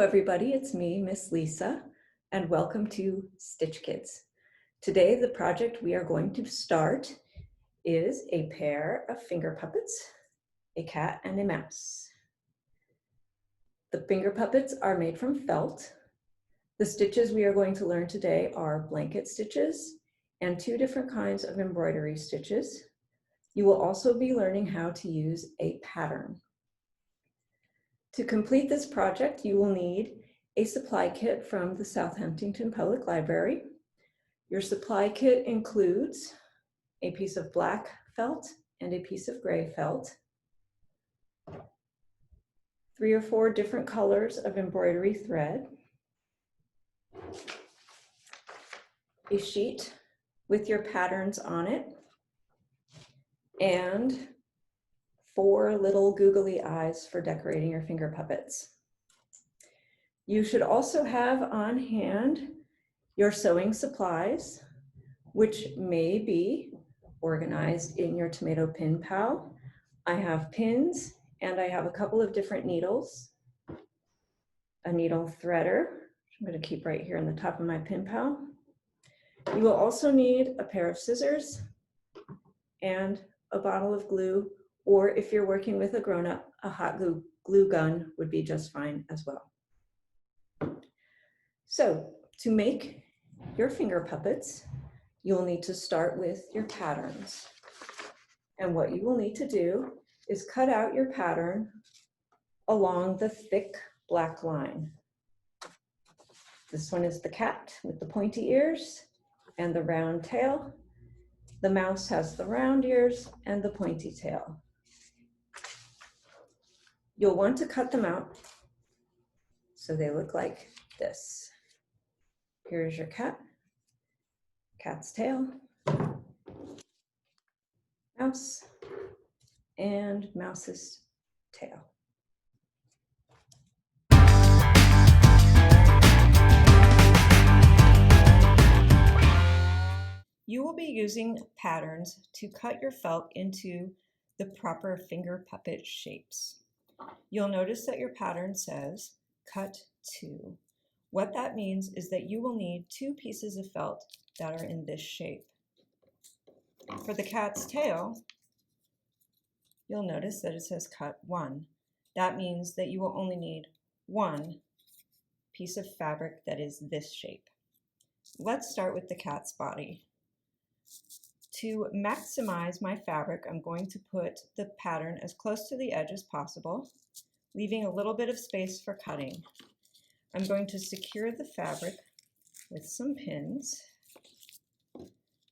everybody, it's me, Miss Lisa, and welcome to Stitch Kids. Today the project we are going to start is a pair of finger puppets, a cat and a mouse. The finger puppets are made from felt. The stitches we are going to learn today are blanket stitches and two different kinds of embroidery stitches. You will also be learning how to use a pattern. To complete this project, you will need a supply kit from the South Huntington Public Library. Your supply kit includes a piece of black felt and a piece of gray felt, 3 or 4 different colors of embroidery thread, a sheet with your patterns on it, and 4 little googly eyes for decorating your finger puppets. You should also have on hand your sewing supplies, which may be organized in your tomato pin pal. I have pins and I have a couple of different needles, a needle threader, which I'm going to keep right here on the top of my pin pal. You will also need a pair of scissors and a bottle of glue, or if you're working with a grown-up, a hot glue gun would be just fine as well. So to make your finger puppets, you'll need to start with your patterns. And what you will need to do is cut out your pattern along the thick black line. This one is the cat with the pointy ears and the round tail. The mouse has the round ears and the pointy tail. You'll want to cut them out so they look like this. Here's your cat, cat's tail, mouse, and mouse's tail. You will be using patterns to cut your felt into the proper finger puppet shapes. You'll notice that your pattern says cut 2. What that means is that you will need 2 pieces of felt that are in this shape. For the cat's tail, you'll notice that it says cut 1. That means that you will only need 1 piece of fabric that is this shape. Let's start with the cat's body. To maximize my fabric, I'm going to put the pattern as close to the edge as possible, leaving a little bit of space for cutting. I'm going to secure the fabric with some pins.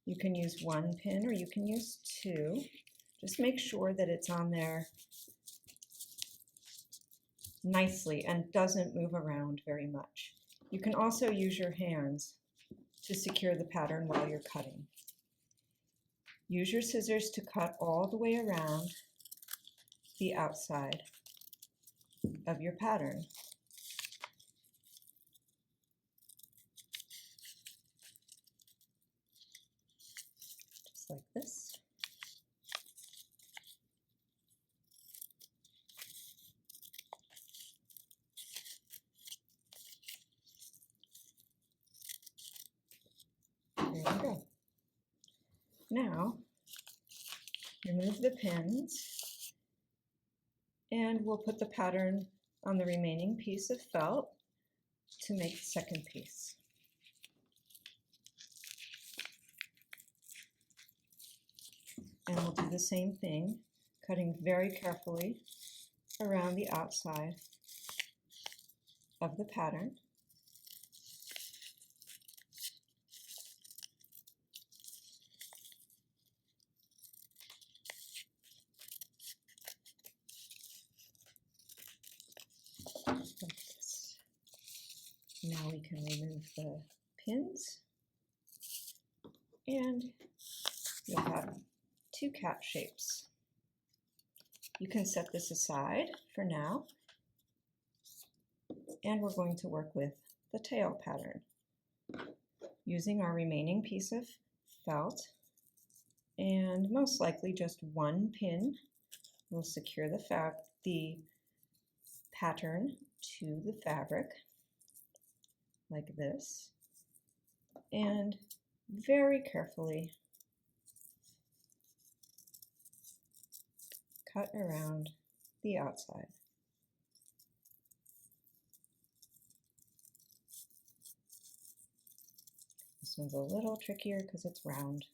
You can use 1 pin or you can use 2. Just make sure that it's on there nicely and doesn't move around very much. You can also use your hands to secure the pattern while you're cutting. Use your scissors to cut all the way around the outside of your pattern. Just like this. There you go. Now, remove the pins and we'll put the pattern on the remaining piece of felt to make the second piece. And we'll do the same thing, cutting very carefully around the outside of the pattern. Like this. Now we can remove the pins and you'll have 2 cat shapes. You can set this aside for now and we're going to work with the tail pattern. Using our remaining piece of felt and most likely just 1 pin will secure the pattern to the fabric like this, and very carefully cut around the outside. This one's a little trickier because it's round.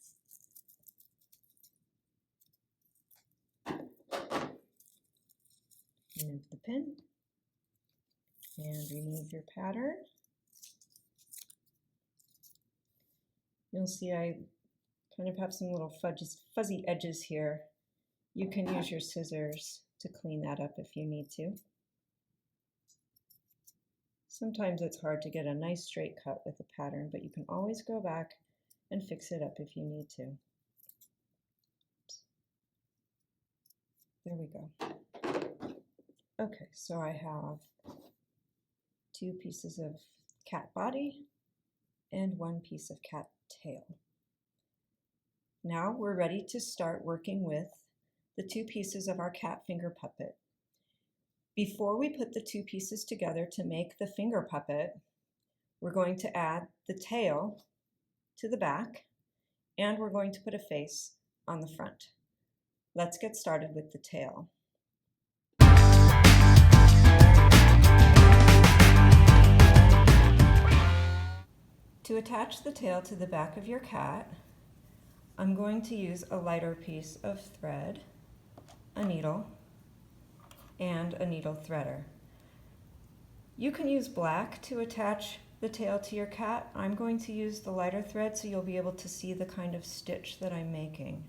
Remove the pin and remove your pattern. You'll see I kind of have some little fuzzy edges here. You can use your scissors to clean that up if you need to. Sometimes it's hard to get a nice straight cut with a pattern, but you can always go back and fix it up if you need to. There we go. Okay, so I have 2 pieces of cat body and 1 piece of cat tail. Now we're ready to start working with the 2 pieces of our cat finger puppet. Before we put the 2 pieces together to make the finger puppet, we're going to add the tail to the back, and we're going to put a face on the front. Let's get started with the tail. To attach the tail to the back of your cat, I'm going to use a lighter piece of thread, a needle, and a needle threader. You can use black to attach the tail to your cat. I'm going to use the lighter thread so you'll be able to see the kind of stitch that I'm making.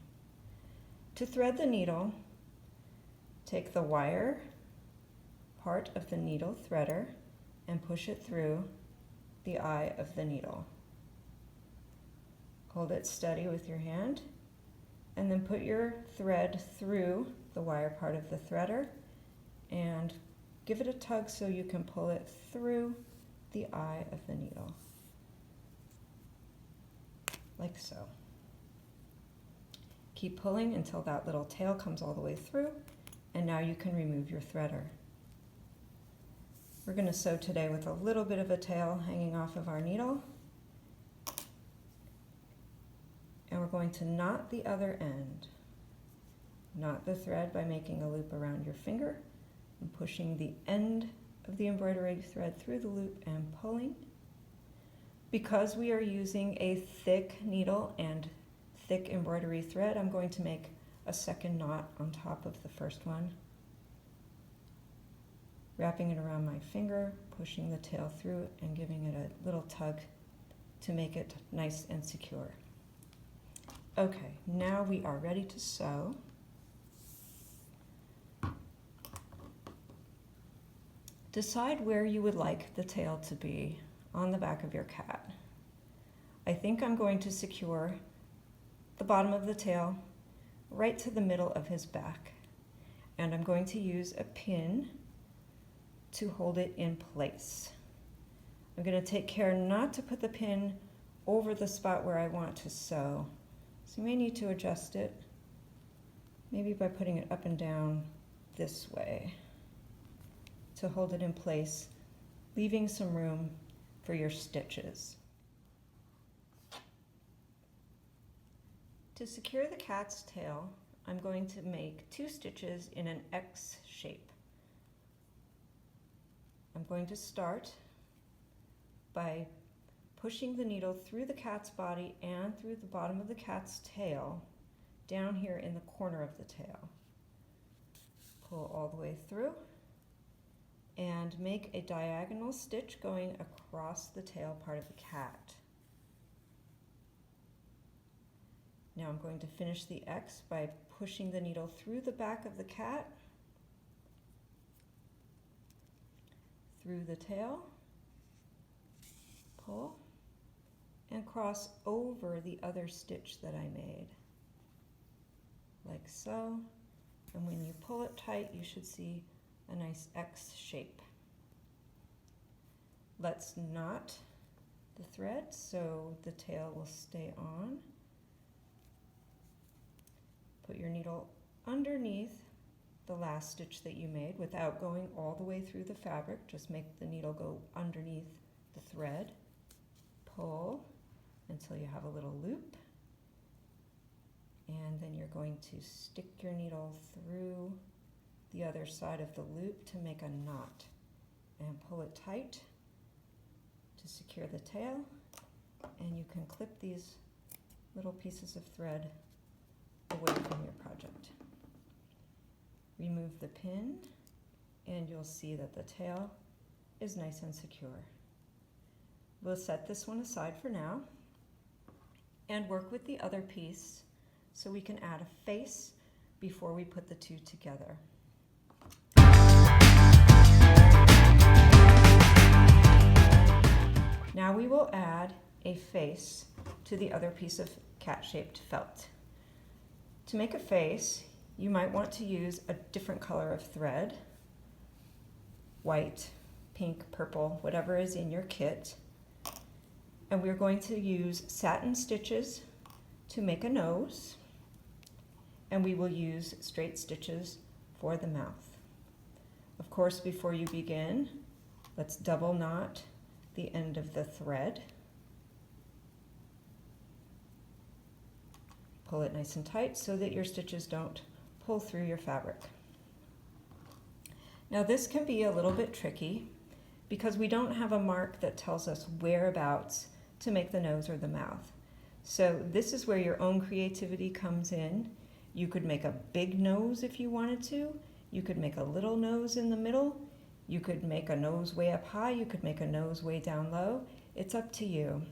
To thread the needle, take the wire part of the needle threader and push it through the eye of the needle. Hold it steady with your hand and then put your thread through the wire part of the threader and give it a tug so you can pull it through the eye of the needle, like so. Keep pulling until that little tail comes all the way through, and now you can remove your threader. We're going to sew today with a little bit of a tail hanging off of our needle, and we're going to knot the other end. Knot the thread by making a loop around your finger and pushing the end of the embroidery thread through the loop and pulling. Because we are using a thick needle and thick embroidery thread, I'm going to make a second knot on top of the first one, wrapping it around my finger, pushing the tail through and giving it a little tug to make it nice and secure. Okay, now we are ready to sew. Decide where you would like the tail to be on the back of your cat. I think I'm going to secure the bottom of the tail right to the middle of his back, and I'm going to use a pin to hold it in place. I'm going to take care not to put the pin over the spot where I want to sew, so you may need to adjust it, maybe by putting it up and down this way to hold it in place, leaving some room for your stitches. To secure the cat's tail, I'm going to make 2 stitches in an X shape. I'm going to start by pushing the needle through the cat's body and through the bottom of the cat's tail, down here in the corner of the tail. Pull all the way through and make a diagonal stitch going across the tail part of the cat. Now I'm going to finish the X by pushing the needle through the back of the cat, through the tail, pull, and cross over the other stitch that I made, like so. And when you pull it tight, you should see a nice X shape. Let's knot the thread so the tail will stay on. Put your needle underneath the last stitch that you made without going all the way through the fabric. Just make the needle go underneath the thread. Pull until you have a little loop. And then you're going to stick your needle through the other side of the loop to make a knot. And pull it tight to secure the tail. And you can clip these little pieces of thread away from your project. Remove the pin, and you'll see that the tail is nice and secure. We'll set this one aside for now and work with the other piece so we can add a face before we put the two together. Now we will add a face to the other piece of cat-shaped felt. To make a face, you might want to use a different color of thread, white, pink, purple, whatever is in your kit. And we're going to use satin stitches to make a nose, and we will use straight stitches for the mouth. Of course, before you begin, let's double knot the end of the thread. Pull it nice and tight so that your stitches don't pull through your fabric. Now this can be a little bit tricky because we don't have a mark that tells us whereabouts to make the nose or the mouth. So this is where your own creativity comes in. You could make a big nose if you wanted to. You could make a little nose in the middle. You could make a nose way up high. You could make a nose way down low. It's up to you.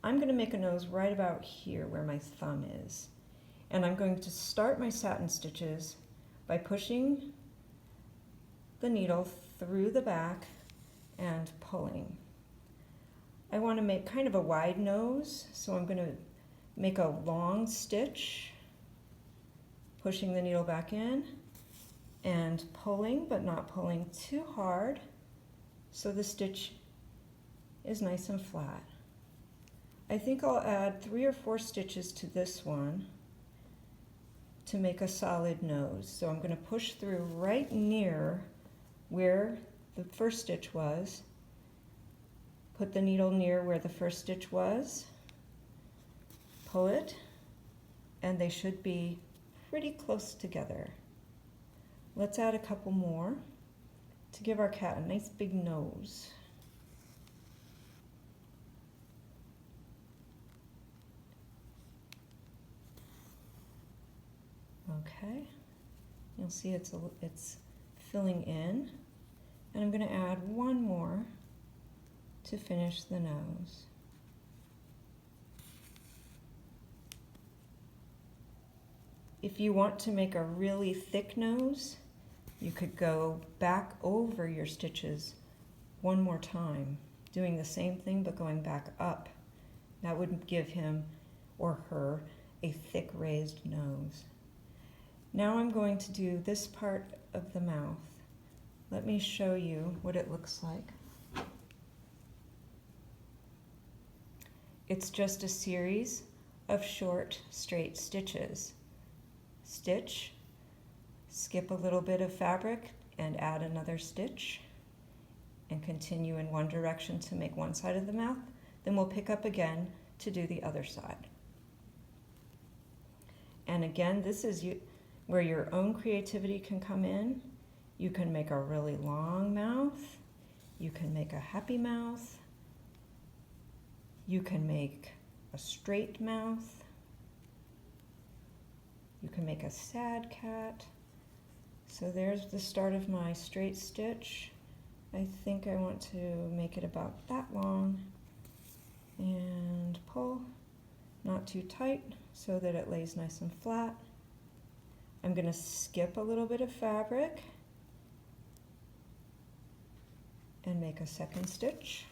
I'm going to make a nose right about here where my thumb is. And I'm going to start my satin stitches by pushing the needle through the back and pulling. I want to make kind of a wide nose, so I'm going to make a long stitch, pushing the needle back in and pulling, but not pulling too hard, so the stitch is nice and flat. I think I'll add 3 or 4 stitches to this one to make a solid nose. So I'm going to push through right near where the first stitch was, put the needle near where the first stitch was, pull it, and they should be pretty close together. Let's add a couple more to give our cat a nice big nose. Okay, you'll see it's filling in, and I'm going to add one more to finish the nose. If you want to make a really thick nose, you could go back over your stitches one more time, doing the same thing but going back up. That would give him or her a thick raised nose. Now I'm going to do this part of the mouth. Let me show you what it looks like. It's just a series of short, straight stitches. Stitch, skip a little bit of fabric and add another stitch, and continue in one direction to make one side of the mouth. Then we'll pick up again to do the other side. And again, this is where your own creativity can come in. You can make a really long mouth. You can make a happy mouth. You can make a straight mouth. You can make a sad cat. So there's the start of my straight stitch. I think I want to make it about that long. And pull, not too tight so that it lays nice and flat. I'm going to skip a little bit of fabric and make a second stitch.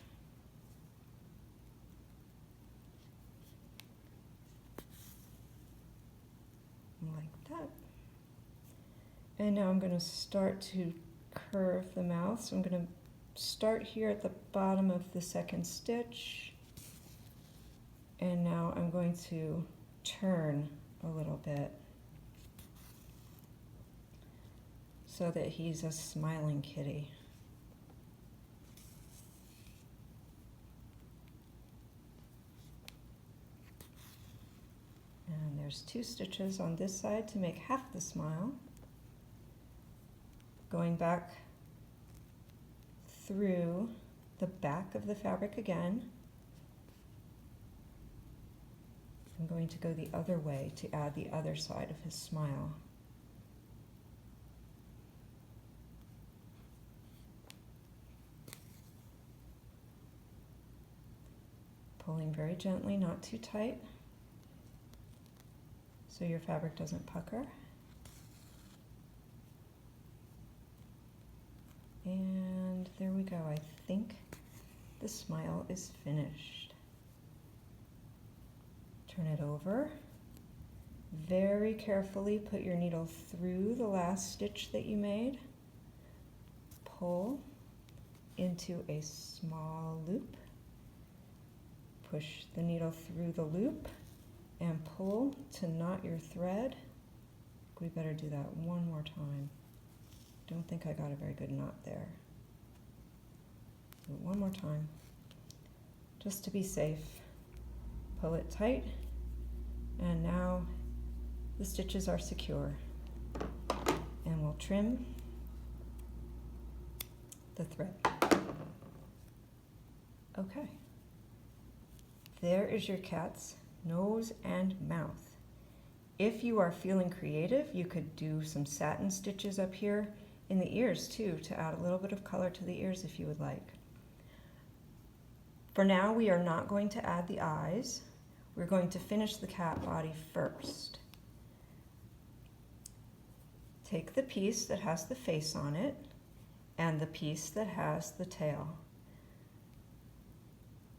Like that. And now I'm going to start to curve the mouth. So I'm going to start here at the bottom of the second stitch. And now I'm going to turn a little bit. so that he's a smiling kitty. And there's 2 stitches on this side to make half the smile. Going back through the back of the fabric again. I'm going to go the other way to add the other side of his smile. Pulling very gently, not too tight, so your fabric doesn't pucker. And there we go. I think the smile is finished. Turn it over. Very carefully put your needle through the last stitch that you made. Pull into a small loop. Push the needle through the loop and pull to knot your thread. We better do that one more time. Don't think I got a very good knot there. Do it one more time, just to be safe. Pull it tight, and now the stitches are secure. And we'll trim the thread. Okay. There is your cat's nose and mouth. If you are feeling creative, you could do some satin stitches up here in the ears too, to add a little bit of color to the ears if you would like. For now, we are not going to add the eyes. We're going to finish the cat body first. Take the piece that has the face on it and the piece that has the tail.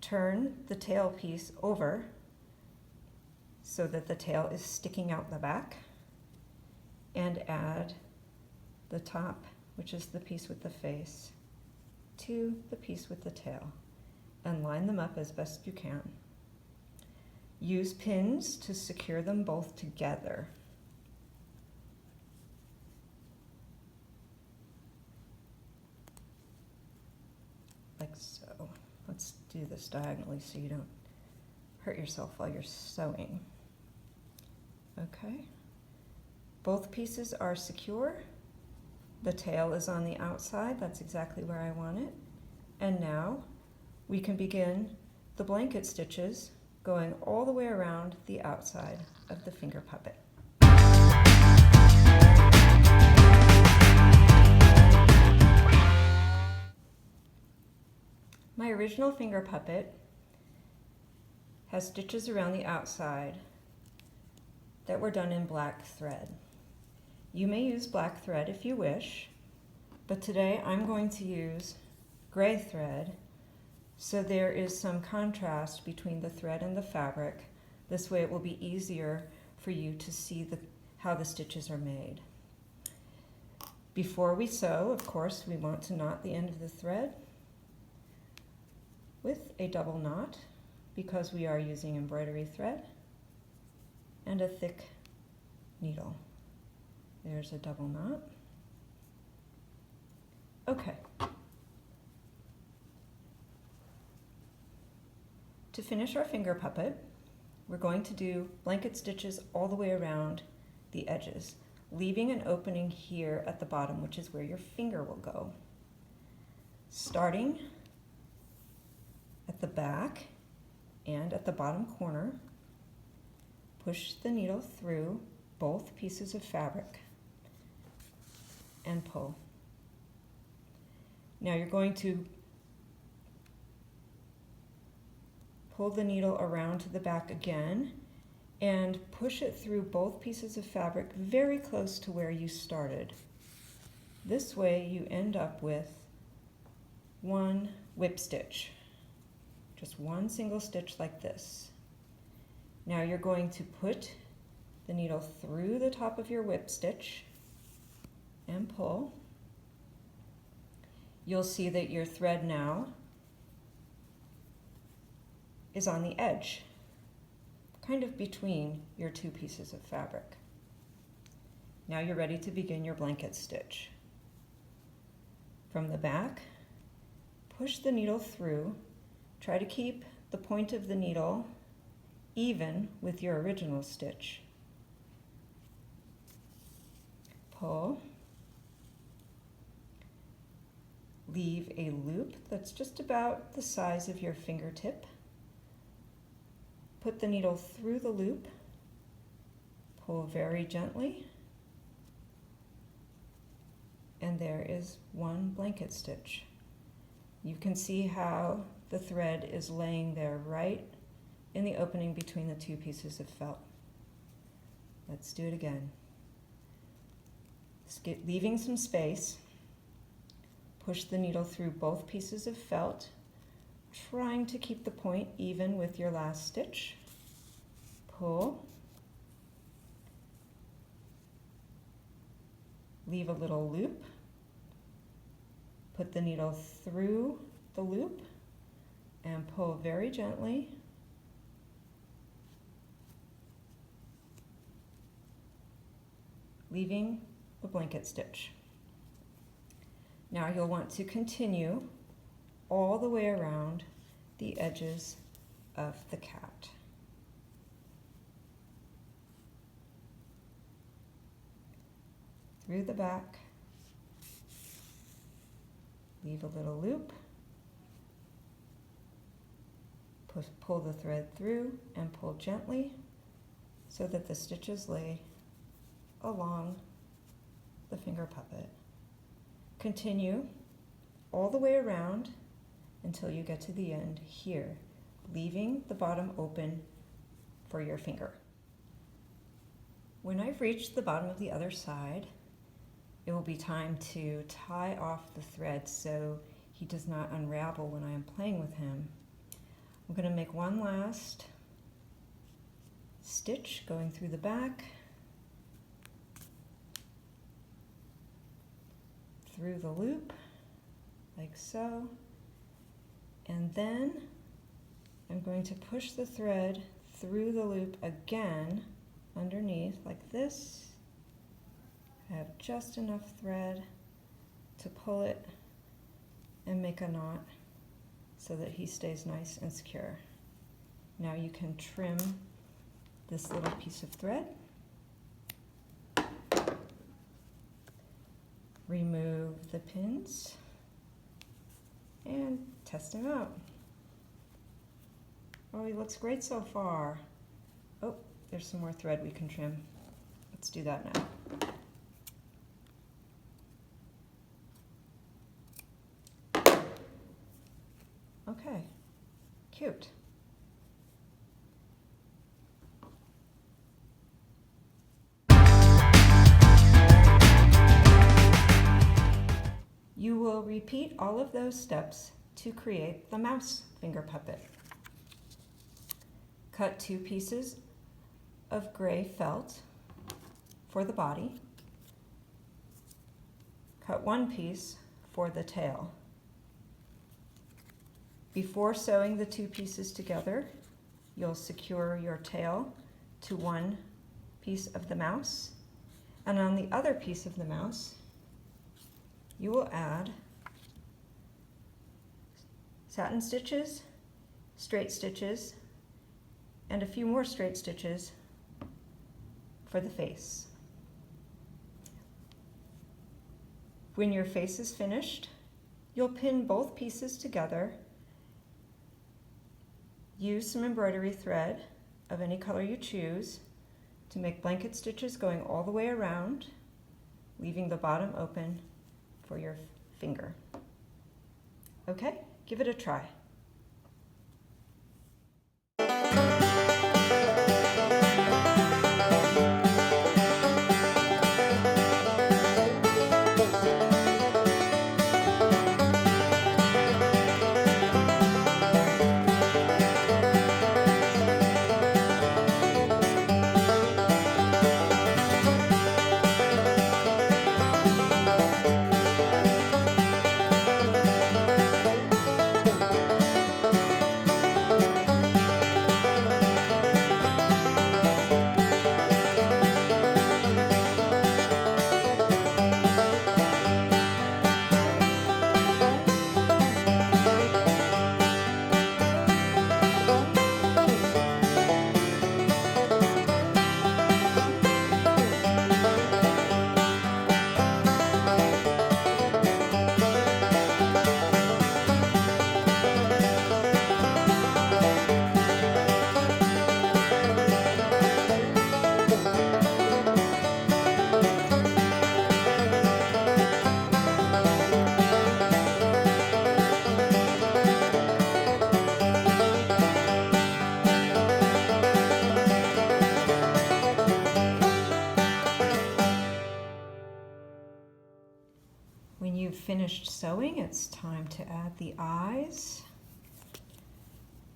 Turn the tail piece over so that the tail is sticking out the back, and add the top, which is the piece with the face, to the piece with the tail, and line them up as best you can. Use pins to secure them both together. Like so. Let's do this diagonally so you don't hurt yourself while you're sewing. Okay. Both pieces are secure. The tail is on the outside. That's exactly where I want it. And now we can begin the blanket stitches going all the way around the outside of the finger puppet. My original finger puppet has stitches around the outside that were done in black thread. You may use black thread if you wish, but today I'm going to use gray thread so there is some contrast between the thread and the fabric. This way it will be easier for you to see how the stitches are made. Before we sew, of course, we want to knot the end of the thread with a double knot because we are using embroidery thread and a thick needle. There's a double knot. Okay. To finish our finger puppet, we're going to do blanket stitches all the way around the edges, leaving an opening here at the bottom, which is where your finger will go. Starting at the back and at the bottom corner, push the needle through both pieces of fabric and pull. Now you're going to pull the needle around to the back again and push it through both pieces of fabric very close to where you started. This way you end up with one whip stitch. Just one single stitch like this. Now you're going to put the needle through the top of your whip stitch and pull. You'll see that your thread now is on the edge, kind of between your two pieces of fabric. Now you're ready to begin your blanket stitch. From the back, push the needle through. Try to keep the point of the needle even with your original stitch. Pull. Leave a loop that's just about the size of your fingertip. Put the needle through the loop. Pull very gently. And there is one blanket stitch. You can see how the thread is laying there right in the opening between the two pieces of felt. Let's do it again. Leaving some space, push the needle through both pieces of felt, trying to keep the point even with your last stitch. Pull. Leave a little loop. Put the needle through the loop and pull very gently. Leaving the blanket stitch. Now you'll want to continue all the way around the edges of the cat. Through the back, leave a little loop, pull the thread through and pull gently so that the stitches lay along the finger puppet. Continue all the way around until you get to the end here, leaving the bottom open for your finger. When I've reached the bottom of the other side, it will be time to tie off the thread so he does not unravel when I am playing with him. I'm going to make one last stitch going through the back, through the loop, like so, and then I'm going to push the thread through the loop again underneath like this. I have just enough thread to pull it and make a knot so that he stays nice and secure. Now you can trim this little piece of thread. Remove the pins and test him out. Oh, he looks great so far. Oh, there's some more thread we can trim. Let's do that now. Okay, cute. You will repeat all of those steps to create the mouse finger puppet. Cut 2 pieces of gray felt for the body. Cut 1 piece for the tail. Before sewing the 2 pieces together, you'll secure your tail to one piece of the mouse, and on the other piece of the mouse, you will add satin stitches, straight stitches, and a few more straight stitches for the face. When your face is finished, you'll pin both pieces together. Use some embroidery thread of any color you choose to make blanket stitches going all the way around, leaving the bottom open for your finger. Okay, give it a try. finished sewing, it's time to add the eyes.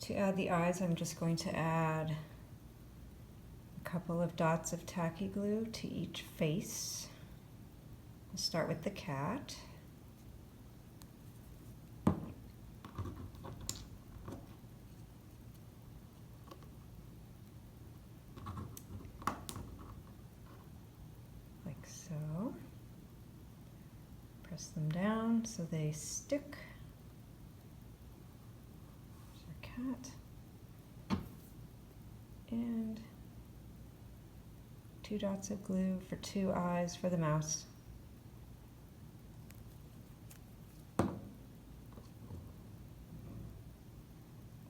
To add the eyes, I'm just going to add a couple of dots of tacky glue to each face. We'll start with the cat. Like so. Press them down so they stick. There's our cat. And 2 dots of glue for 2 eyes for the mouse.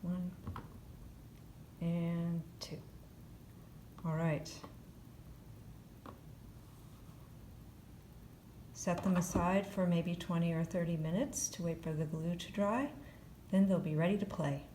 One and 2. All right. Set them aside for maybe 20 or 30 minutes to wait for the glue to dry. Then they'll be ready to play.